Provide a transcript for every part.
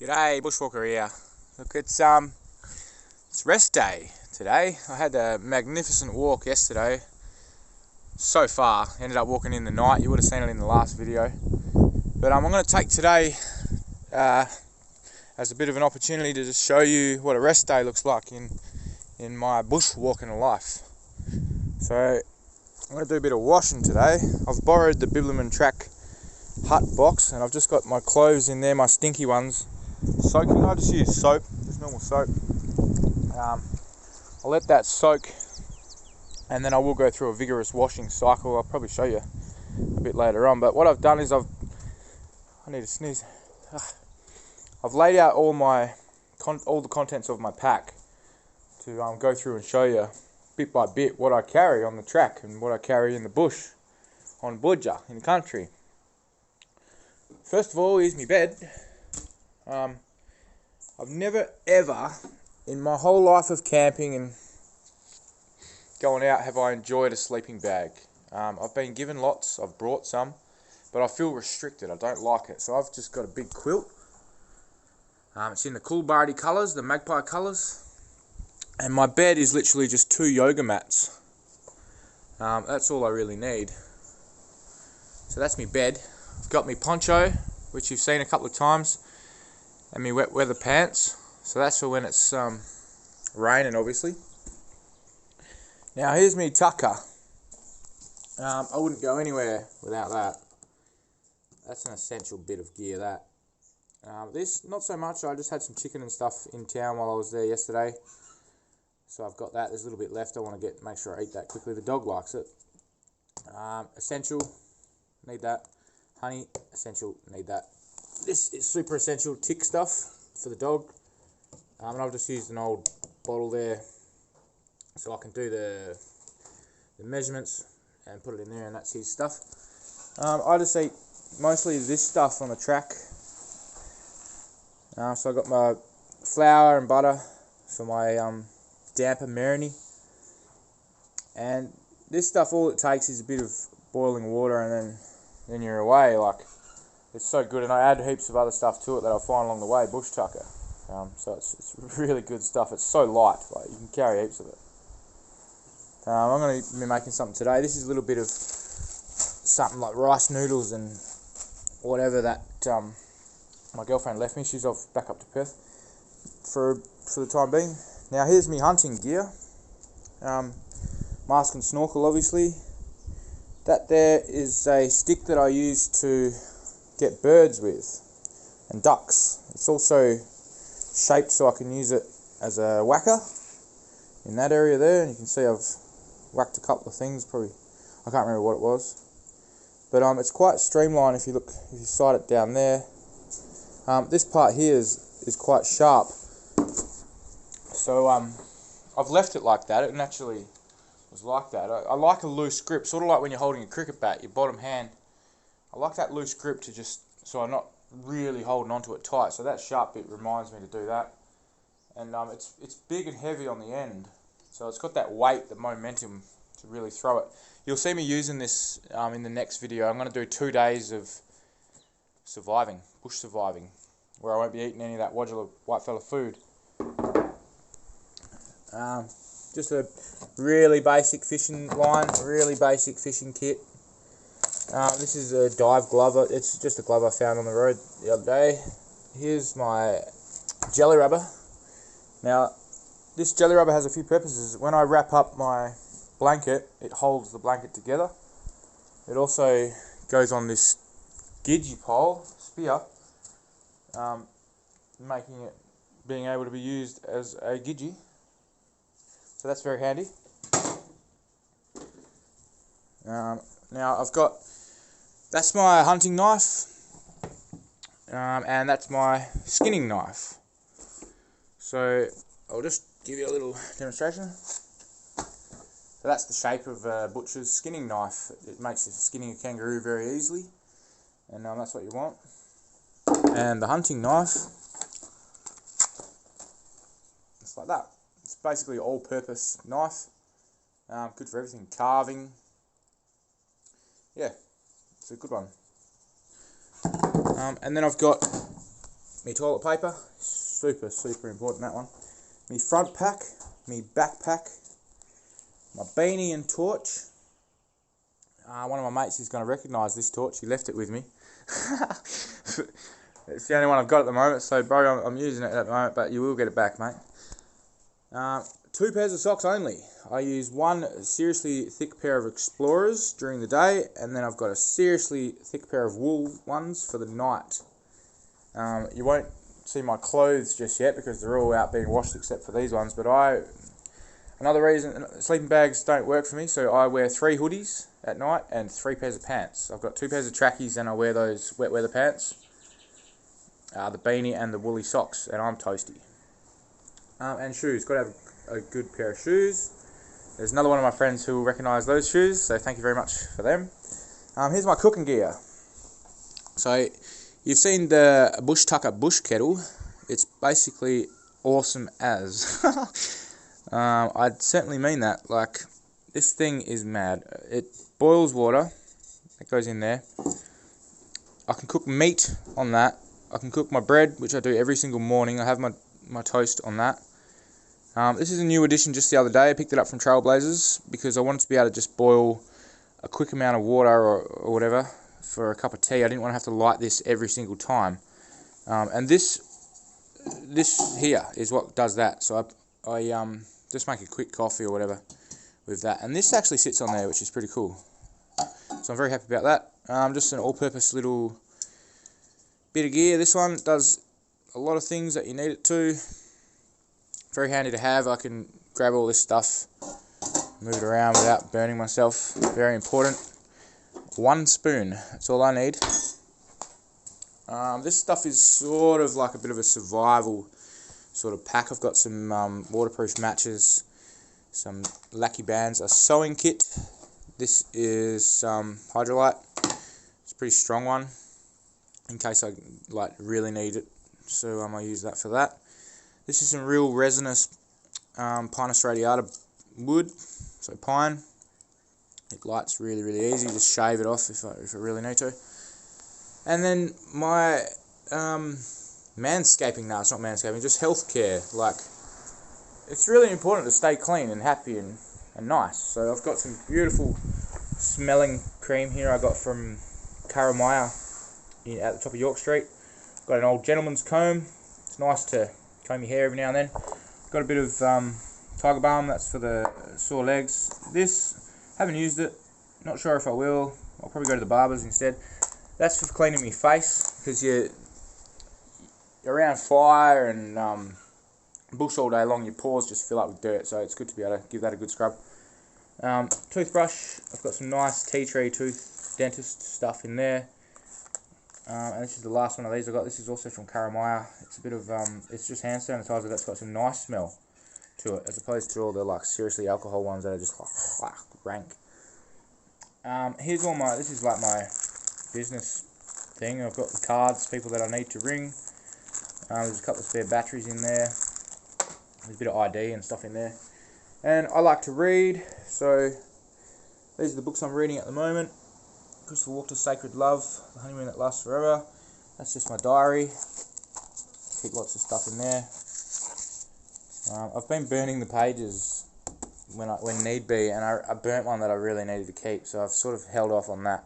G'day, Bushwalker here. Look, it's rest day today. I had a magnificent walk yesterday. So far, ended up walking in the night. You would have seen it in the last video. But I'm going to take today as a bit of an opportunity to just show you what a rest day looks like in my bushwalking life. So I'm going to do a bit of washing today. I've borrowed the Bibbulmun track hut box, and I've just got my clothes in there, my stinky ones, soaking. I just use soap, just normal soap. I'll let that soak, and then I will go through a vigorous washing cycle. I'll probably show you a bit later on. But what I've done is I need to sneeze. I've laid out all the contents of my pack to go through and show you bit by bit what I carry on the track and what I carry in the bush on Budja in the country. First of all, here's my bed. I've never ever in my whole life of camping and going out have I enjoyed a sleeping bag. I've been given lots, I've brought some, but I feel restricted. I don't like it, so I've just got a big quilt. It's in the Coolbardy colours, the magpie colours, and my bed is literally just 2 yoga mats. That's all I really need. So that's my bed. I've got my poncho, which you've seen a couple of times, and my wet weather pants. So that's for when it's raining, obviously. Now here's me tucker. I wouldn't go anywhere without that. That's an essential bit of gear, that. This, not so much. I just had some chicken and stuff in town while I was there yesterday. So I've got that. There's a little bit left. I want to make sure I eat that quickly. The dog likes it. Essential, need that. Honey, essential, need that. This is super essential tick stuff for the dog. And I've just used an old bottle there so I can do the measurements and put it in there, and that's his stuff. I just eat mostly this stuff on the track. So I got my flour and butter for my damper marinade. And this stuff, all it takes is a bit of boiling water, and then you're away. Like, it's so good, and I add heaps of other stuff to it that I find along the way, bush tucker. So it's really good stuff. It's so light, like you can carry heaps of it. I'm going to be making something today. This is a little bit of something like rice noodles and whatever that my girlfriend left me. She's off back up to Perth for the time being. Now here's me hunting gear. Mask and snorkel, obviously. That there is a stick that I use to get birds with and ducks. It's also shaped so I can use it as a whacker in that area there, and you can see I've whacked a couple of things. Probably I can't remember what it was, but it's quite streamlined if you sight it down there. This part here is quite sharp, so I've left it like that. It naturally was like that. I like a loose grip, sort of like when you're holding a cricket bat, your bottom hand. I like that loose grip to just, so I'm not really holding onto it tight. So that sharp bit reminds me to do that. And it's big and heavy on the end, so it's got that weight, the momentum to really throw it. You'll see me using this in the next video. I'm going to do 2 days of surviving, bush surviving, where I won't be eating any of that whitefella food. Just a really basic fishing line, really basic fishing kit. This is a dive glove. It's just a glove I found on the road the other day. Here's my jelly rubber. Now, this jelly rubber has a few purposes. When I wrap up my blanket, it holds the blanket together. It also goes on this gidgee pole, spear, being able to be used as a gidgee. So that's very handy. Now that's my hunting knife, and that's my skinning knife. So I'll just give you a little demonstration. So that's the shape of a butcher's skinning knife. It makes skinning a kangaroo very easily, and that's what you want. And the hunting knife, it's like that. It's basically an all-purpose knife. Good for everything, carving. Yeah, it's a good one. And then I've got me toilet paper, super important, that one. Me front pack, me backpack, my beanie and torch. One of my mates is going to recognise this torch. He left it with me. It's the only one I've got at the moment, so bro, I'm using it at the moment, but you will get it back, mate. 2 pairs of socks only. I use one seriously thick pair of Explorers during the day, and then I've got a seriously thick pair of wool ones for the night. You won't see my clothes just yet because they're all out being washed except for these ones, but another reason, sleeping bags don't work for me, so I wear 3 hoodies at night and 3 pairs of pants. I've got 2 pairs of trackies and I wear those wet weather pants, the beanie and the woolly socks, and I'm toasty. And shoes, got to have a good pair of shoes. There's another one of my friends who will recognise those shoes, so thank you very much for them. Here's my cooking gear. So you've seen the Bush Tucker bush kettle. It's basically awesome as. I'd certainly mean that. Like, this thing is mad. It boils water. It goes in there. I can cook meat on that. I can cook my bread, which I do every single morning. I have my toast on that. This is a new addition just the other day. I picked it up from Trailblazers because I wanted to be able to just boil a quick amount of water or whatever for a cup of tea. I didn't want to have to light this every single time. And this here is what does that. So I just make a quick coffee or whatever with that. And this actually sits on there, which is pretty cool. So I'm very happy about that. Just an all-purpose little bit of gear. This one does a lot of things that you need it to. Very handy to have. I can grab all this stuff, move it around without burning myself. Very important. 1 spoon, that's all I need. This stuff is sort of like a bit of a survival sort of pack. I've got some waterproof matches, some lacky bands, a sewing kit. This is Hydrolite. It's a pretty strong one in case I really need it, so I use that for that. This is some real resinous Pinus radiata wood, so pine. It lights really easy. Just shave it off if I really need to. And then my manscaping. No, it's not manscaping. Just healthcare. Like, it's really important to stay clean and happy and nice. So I've got some beautiful smelling cream here I got from Karamaya at the top of York Street. Got an old gentleman's comb. It's nice to comb your hair every now and then. Got a bit of Tiger Balm, that's for the sore legs. This, haven't used it, not sure if I will. I'll probably go to the barber's instead. That's for cleaning my face, because you're around fire and bush all day long, your pores just fill up with dirt, so it's good to be able to give that a good scrub. Toothbrush, I've got some nice tea tree tooth dentist stuff in there. And this is the last one of these I got. This is also from Karamaya. It's a bit of it's just hand sanitizer that's got some nice smell to it, as opposed to all the seriously alcohol ones that are just rank. Here's all my. This is like my business thing. I've got the cards, people that I need to ring. There's a couple of spare batteries in there. There's a bit of ID and stuff in there. And I like to read, so these are the books I'm reading at the moment. Christopher Walker's Sacred Love, The Honeymoon That Lasts Forever. That's just my diary. Keep lots of stuff in there. I've been burning the pages when need be, and I burnt one that I really needed to keep, so I've sort of held off on that.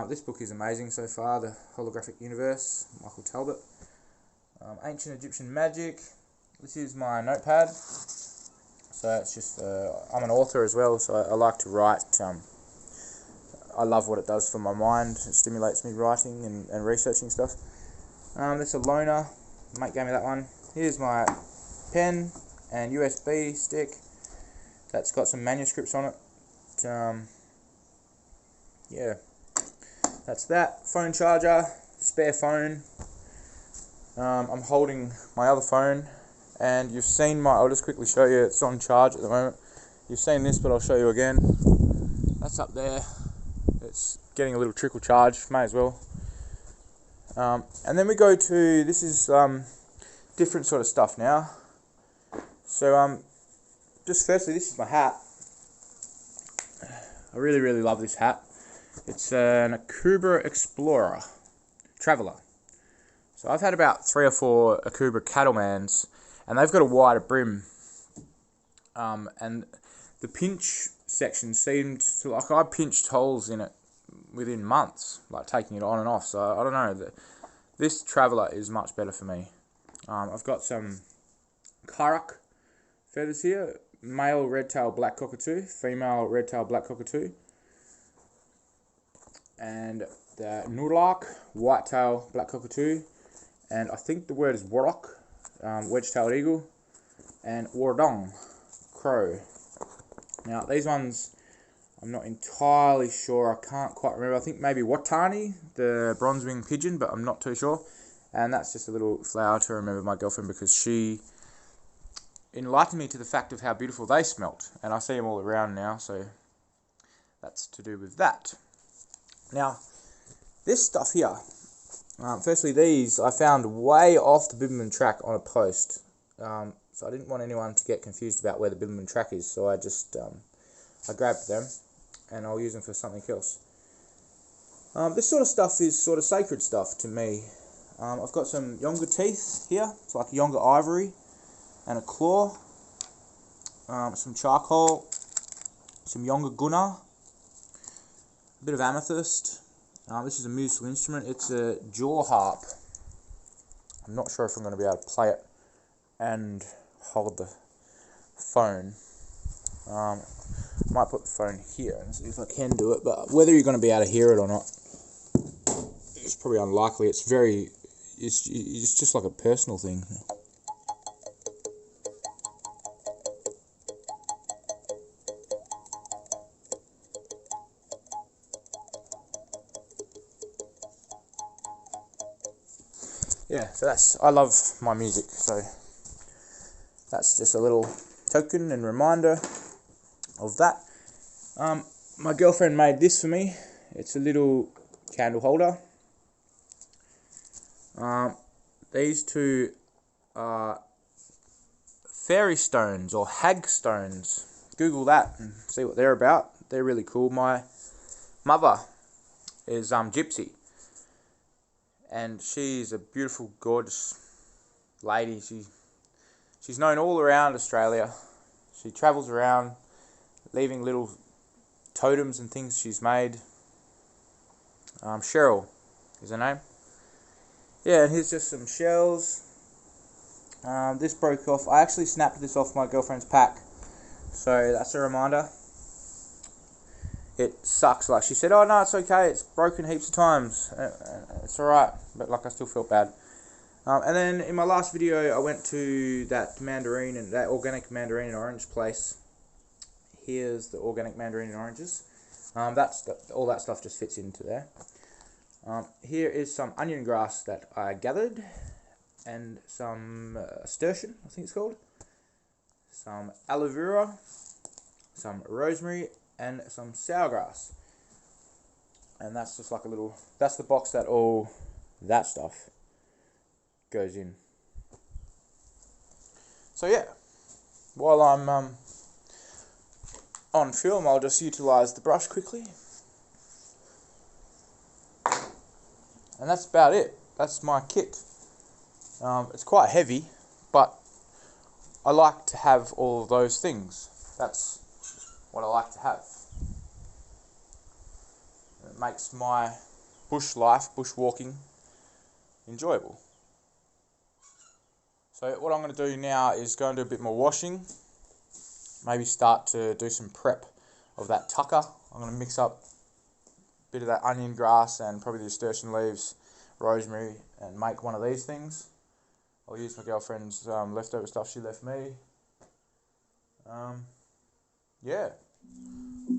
This book is amazing so far, The Holographic Universe, Michael Talbot. Ancient Egyptian Magic. This is my notepad. So it's just, I'm an author as well, so I like to write. I love what it does for my mind. It stimulates me writing and researching stuff. That's a loaner. Mate gave me that one. Here's my pen and USB stick. That's got some manuscripts on it. Yeah, that's that. Phone charger, spare phone. I'm holding my other phone, and you've seen I'll just quickly show you, it's on charge at the moment. You've seen this, but I'll show you again. That's up there. It's getting a little trickle charge, may as well. And then we go to, this is different sort of stuff now. So just firstly, this is my hat. I really love this hat. It's an Akubra Explorer Traveller. So I've had about 3 or 4 Akubra Cattlemans, and they've got a wider brim. And the pinch section seemed to, like, I pinched holes in it within months, like taking it on and off. So I don't know, this Traveller is much better for me. I've got some Karak feathers here, male red-tailed black cockatoo, female red-tailed black cockatoo, and the Nurlak, white-tail black cockatoo, and I think the word is Warok, wedge-tailed eagle, and Wardong, crow. Now these ones, I'm not entirely sure, I can't quite remember. I think maybe Watani, the bronze-winged pigeon, but I'm not too sure. And that's just a little flower to remember my girlfriend, because she enlightened me to the fact of how beautiful they smelt. And I see them all around now, so that's to do with that. Now, this stuff here, firstly these I found way off the Bibbulmun track on a post. So I didn't want anyone to get confused about where the Bibbulmun track is, so I just I grabbed them, and I'll use them for something else. This sort of stuff is sort of sacred stuff to me. I've got some Yonga teeth here. It's like Yonga ivory and a claw. Some charcoal, some Yonga guna, a bit of amethyst. This is a musical instrument. It's a jaw harp. I'm not sure if I'm going to be able to play it and hold the phone. I might put the phone here and see if I can do it, but whether you're going to be able to hear it or not, it's probably unlikely. It's just like a personal thing. Yeah, so I love my music, so that's just a little token and reminder of that. My girlfriend made this for me. It's a little candle holder. These two are fairy stones or hag stones. Google that and see what they're about. They're really cool. My mother is Gypsy, and she's a beautiful, gorgeous lady. She's known all around Australia. She travels around leaving little totems and things she's made. Cheryl is her name. Yeah, and here's just some shells. This broke off. I actually snapped this off my girlfriend's pack, so that's a reminder. It sucks. Like she said, oh no, it's okay. It's broken heaps of times. It's alright, but like I still felt bad. And then in my last video, I went to that mandarin and that organic mandarin and orange place. Here's the organic mandarin and oranges. All that stuff just fits into there. Here is some onion grass that I gathered, and some nasturtium, I think it's called, some aloe vera, some rosemary, and some sourgrass. And that's just like a little, that's the box that all that stuff goes in. So yeah, while I'm on film, I'll just utilize the brush quickly. And that's about it. That's my kit. It's quite heavy, but I like to have all of those things. That's what I like to have. It makes my bush life, bushwalking, enjoyable. So what I'm going to do now is go and do a bit more washing. Maybe start to do some prep of that tucker. I'm going to mix up a bit of that onion grass and probably the nasturtium leaves, rosemary, and make one of these things. I'll use my girlfriend's leftover stuff she left me. Yeah.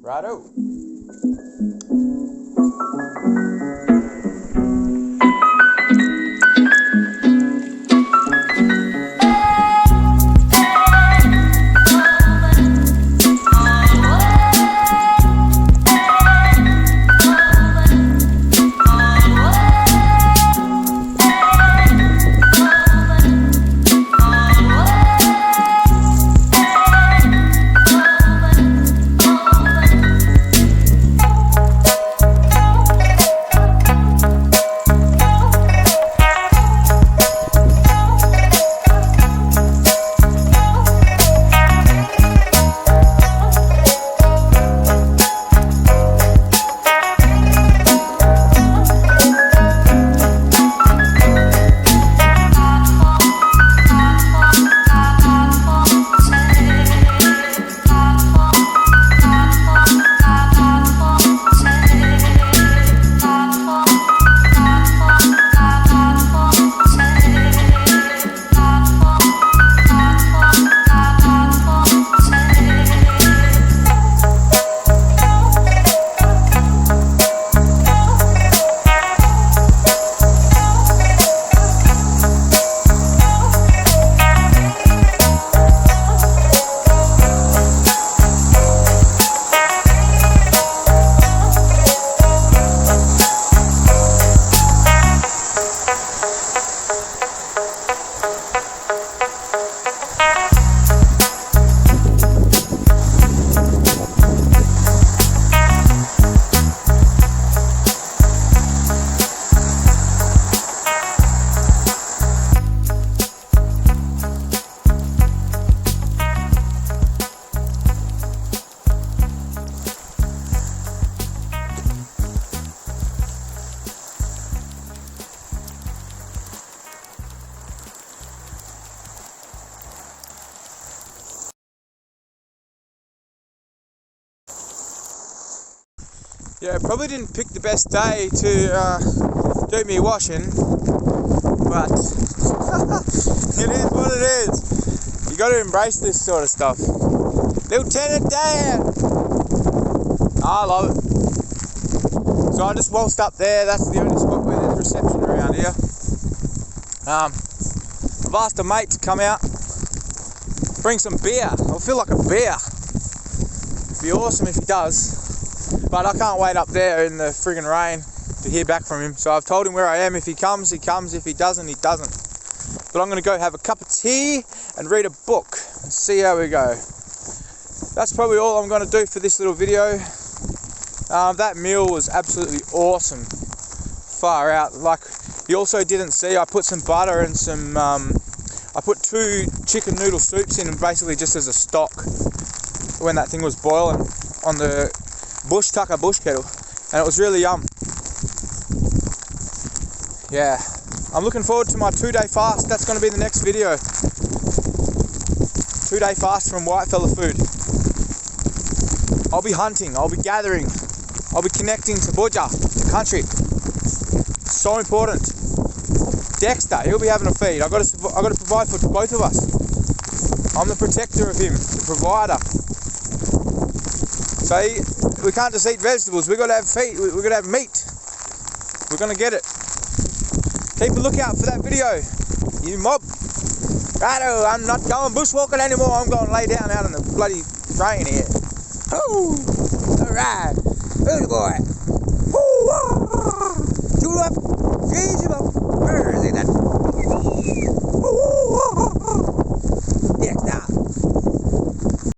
Righto. Yeah, probably didn't pick the best day to do me washing, but it is what it is. You got to embrace this sort of stuff. Lieutenant Dan! I love it. So I just waltzed up there. That's the only spot where there's reception around here. I've asked a mate to come out, bring some beer. I feel like a beer. It'd be awesome if he does. But I can't wait up there in the friggin' rain to hear back from him. So I've told him where I am. If he comes, he comes. If he doesn't, he doesn't. But I'm going to go have a cup of tea and read a book and see how we go. That's probably all I'm going to do for this little video. That meal was absolutely awesome. Far out. Like, you also didn't see, I put some butter and some, I put 2 chicken noodle soups in, basically just as a stock when that thing was boiling on the bush kettle, and it was really yum. Yeah, I'm looking forward to my 2-day fast. That's going to be the next video. 2-day fast from whitefella food. I'll be hunting, I'll be gathering, I'll be connecting to Budja, to country. So important. Dexter, he'll be having a feed. I've got to provide for both of us. I'm the protector of him, the provider. So we can't just eat vegetables. We've got to have feed. We've got to have meat. We're going to get it. Keep a lookout for that video, you mob. Righto, I'm not going bushwalking anymore. I'm going to lay down out in the bloody rain here. Oh, all right. Good boy. Woo, ah. Tulip, Jesus.